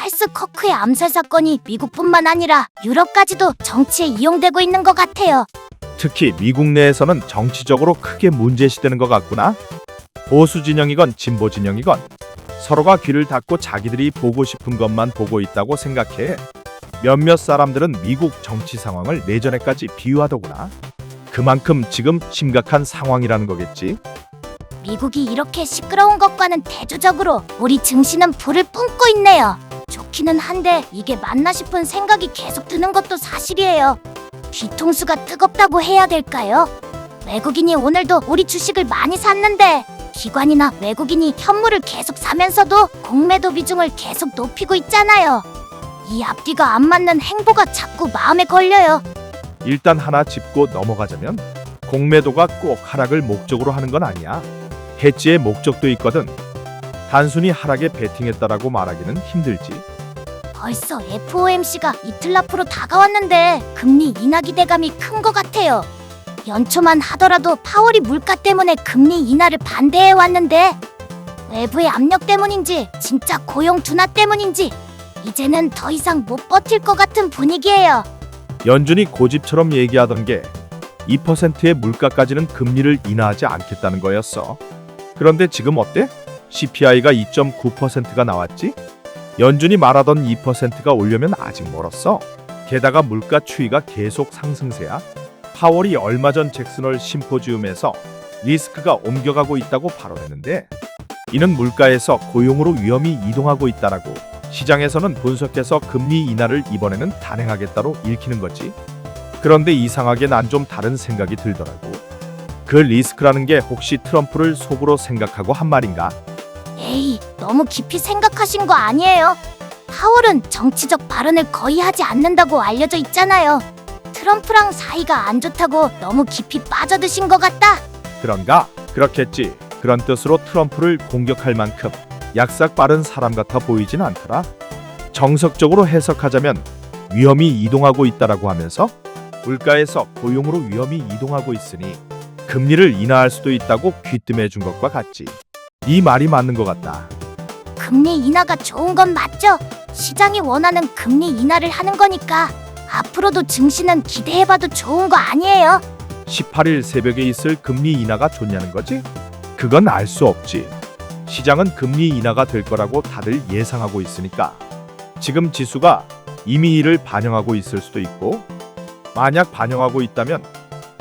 찰스 커크의 암살 사건이 미국뿐만 아니라 유럽까지도 정치에 이용되고 있는 것 같아요. 특히 미국 내에서는 정치적으로 크게 문제시되는 것 같구나. 보수 진영이건 진보 진영이건 서로가 귀를 닫고 자기들이 보고 싶은 것만 보고 있다고 생각해. 몇몇 사람들은 미국 정치 상황을 내전에까지 비유하더구나. 그만큼 지금 심각한 상황이라는 거겠지. 미국이 이렇게 시끄러운 것과는 대조적으로 우리 증시는 불을 뿜고 있네요. 좋기는 한데 이게 맞나 싶은 생각이 계속 드는 것도 사실이에요. 뒤통수가 뜨겁다고 해야 될까요? 외국인이 오늘도 우리 주식을 많이 샀는데 기관이나 외국인이 현물을 계속 사면서도 공매도 비중을 계속 높이고 있잖아요. 이 앞뒤가 안 맞는 행보가 자꾸 마음에 걸려요. 일단 하나 짚고 넘어가자면 공매도가 꼭 하락을 목적으로 하는 건 아니야. 해지의 목적도 있거든. 단순히 하락에 베팅했다라고 말하기는 힘들지. 벌써 FOMC가 이틀 앞으로 다가왔는데 금리 인하 기대감이 큰 것 같아요. 연초만 하더라도 파월이 물가 때문에 금리 인하를 반대해 왔는데 외부의 압력 때문인지 진짜 고용 둔화 때문인지 이제는 더 이상 못 버틸 것 같은 분위기예요. 연준이 고집처럼 얘기하던 게 2%의 물가까지는 금리를 인하하지 않겠다는 거였어. 그런데 지금 어때? CPI가 2.9%가 나왔지? 연준이 말하던 2%가 오려면 아직 멀었어. 게다가 물가 추이가 계속 상승세야. 파월이 얼마 전 잭슨홀 심포지움에서 리스크가 옮겨가고 있다고 발언했는데 이는 물가에서 고용으로 위험이 이동하고 있다라고 시장에서는 분석해서 금리 인하를 이번에는 단행하겠다로 읽히는 거지. 그런데 이상하게 난 좀 다른 생각이 들더라고. 그 리스크라는 게 혹시 트럼프를 속으로 생각하고 한 말인가? 에이, 너무 깊이 생각하신 거 아니에요? 파월은 정치적 발언을 거의 하지 않는다고 알려져 있잖아요. 트럼프랑 사이가 안 좋다고 너무 깊이 빠져드신 것 같다. 그런가? 그렇겠지. 그런 뜻으로 트럼프를 공격할 만큼 약삭 빠른 사람 같아 보이진 않더라. 정석적으로 해석하자면 위험이 이동하고 있다라고 하면서 물가에서 고용으로 위험이 이동하고 있으니 금리를 인하할 수도 있다고 귀뜸해 준 것과 같지. 네 말이 맞는 것 같다. 금리 인하가 좋은 건 맞죠? 시장이 원하는 금리 인하를 하는 거니까 앞으로도 증시는 기대해봐도 좋은 거 아니에요? 18일 새벽에 있을 금리 인하가 좋냐는 거지? 그건 알 수 없지. 시장은 금리 인하가 될 거라고 다들 예상하고 있으니까. 지금 지수가 이미 이를 반영하고 있을 수도 있고, 만약 반영하고 있다면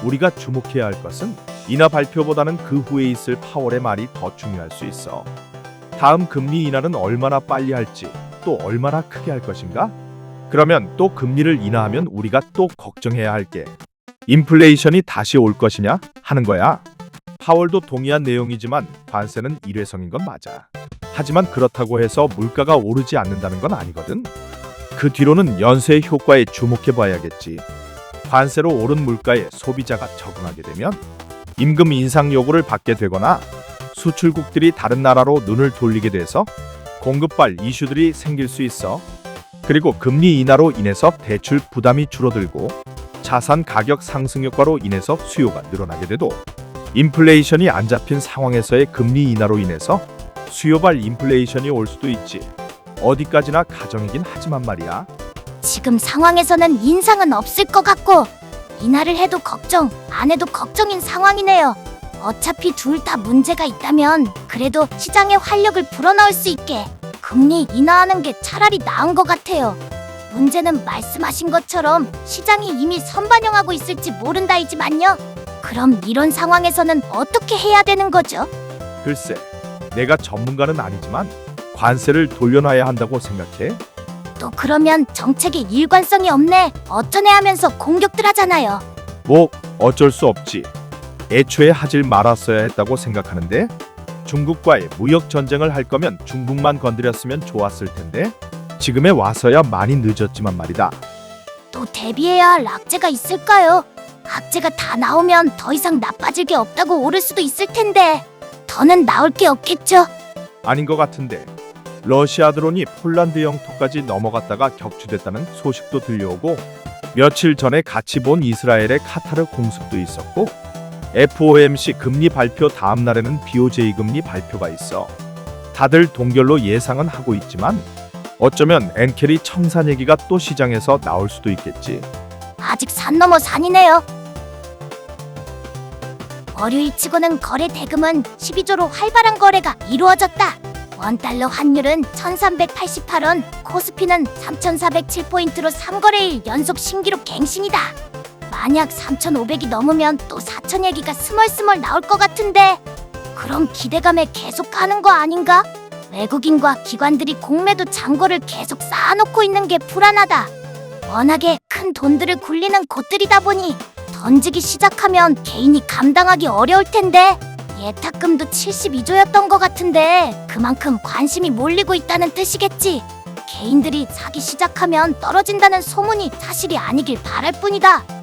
우리가 주목해야 할 것은 인하 발표보다는 그 후에 있을 파월의 말이 더 중요할 수 있어. 다음 금리 인하는 얼마나 빨리 할지, 또 얼마나 크게 할 것인가? 그러면 또 금리를 인하하면 우리가 또 걱정해야 할 게 인플레이션이 다시 올 것이냐 하는 거야. 파월도 동의한 내용이지만 관세는 일회성인 건 맞아. 하지만 그렇다고 해서 물가가 오르지 않는다는 건 아니거든. 그 뒤로는 연쇄 효과에 주목해 봐야겠지. 관세로 오른 물가에 소비자가 적응하게 되면 임금 인상 요구를 받게 되거나 수출국들이 다른 나라로 눈을 돌리게 돼서 공급발 이슈들이 생길 수 있어. 그리고 금리 인하로 인해서 대출 부담이 줄어들고 자산 가격 상승 효과로 인해서 수요가 늘어나게 돼도 인플레이션이 안 잡힌 상황에서의 금리 인하로 인해서 수요발 인플레이션이 올 수도 있지. 어디까지나 가정이긴 하지만 말이야. 지금 상황에서는 인상은 없을 것 같고 인하를 해도 걱정, 안 해도 걱정인 상황이네요. 어차피 둘 다 문제가 있다면 그래도 시장의 활력을 불어넣을 수 있게 금리 인하하는 게 차라리 나은 것 같아요. 문제는 말씀하신 것처럼 시장이 이미 선반영하고 있을지 모른다이지만요. 그럼 이런 상황에서는 어떻게 해야 되는 거죠? 글쎄, 내가 전문가는 아니지만 관세를 돌려놔야 한다고 생각해. 또 그러면 정책에 일관성이 없네, 어쩌네 하면서 공격들 하잖아요. 뭐 어쩔 수 없지. 애초에 하질 말았어야 했다고 생각하는데 중국과의 무역 전쟁을 할 거면 중국만 건드렸으면 좋았을 텐데 지금에 와서야 많이 늦었지만 말이다. 또 대비해야 할 악재가 있을까요? 악재가 다 나오면 더 이상 나빠질 게 없다고 오를 수도 있을 텐데 더는 나올 게 없겠죠? 아닌 것 같은데. 러시아 드론이 폴란드 영토까지 넘어갔다가 격추됐다는 소식도 들려오고 며칠 전에 같이 본 이스라엘의 카타르 공습도 있었고 FOMC 금리 발표 다음 날에는 BOJ 금리 발표가 있어. 다들 동결로 예상은 하고 있지만 어쩌면 엔캐리 청산 얘기가 또 시장에서 나올 수도 있겠지. 아직 산 넘어 산이네요. 월요일치고는 거래 대금은 12조로 활발한 거래가 이루어졌다. 원달러 환율은 1388원, 코스피는 3407포인트로 3거래일 연속 신기록 갱신이다. 만약 3500이 넘으면 또 4000 얘기가 스멀스멀 나올 것 같은데 그럼 기대감에 계속 가는 거 아닌가? 외국인과 기관들이 공매도 잔고를 계속 쌓아놓고 있는 게 불안하다. 워낙에 큰 돈들을 굴리는 곳들이다 보니 던지기 시작하면 개인이 감당하기 어려울 텐데 예탁금도 72조였던 것 같은데 그만큼 관심이 몰리고 있다는 뜻이겠지. 개인들이 사기 시작하면 떨어진다는 소문이 사실이 아니길 바랄 뿐이다.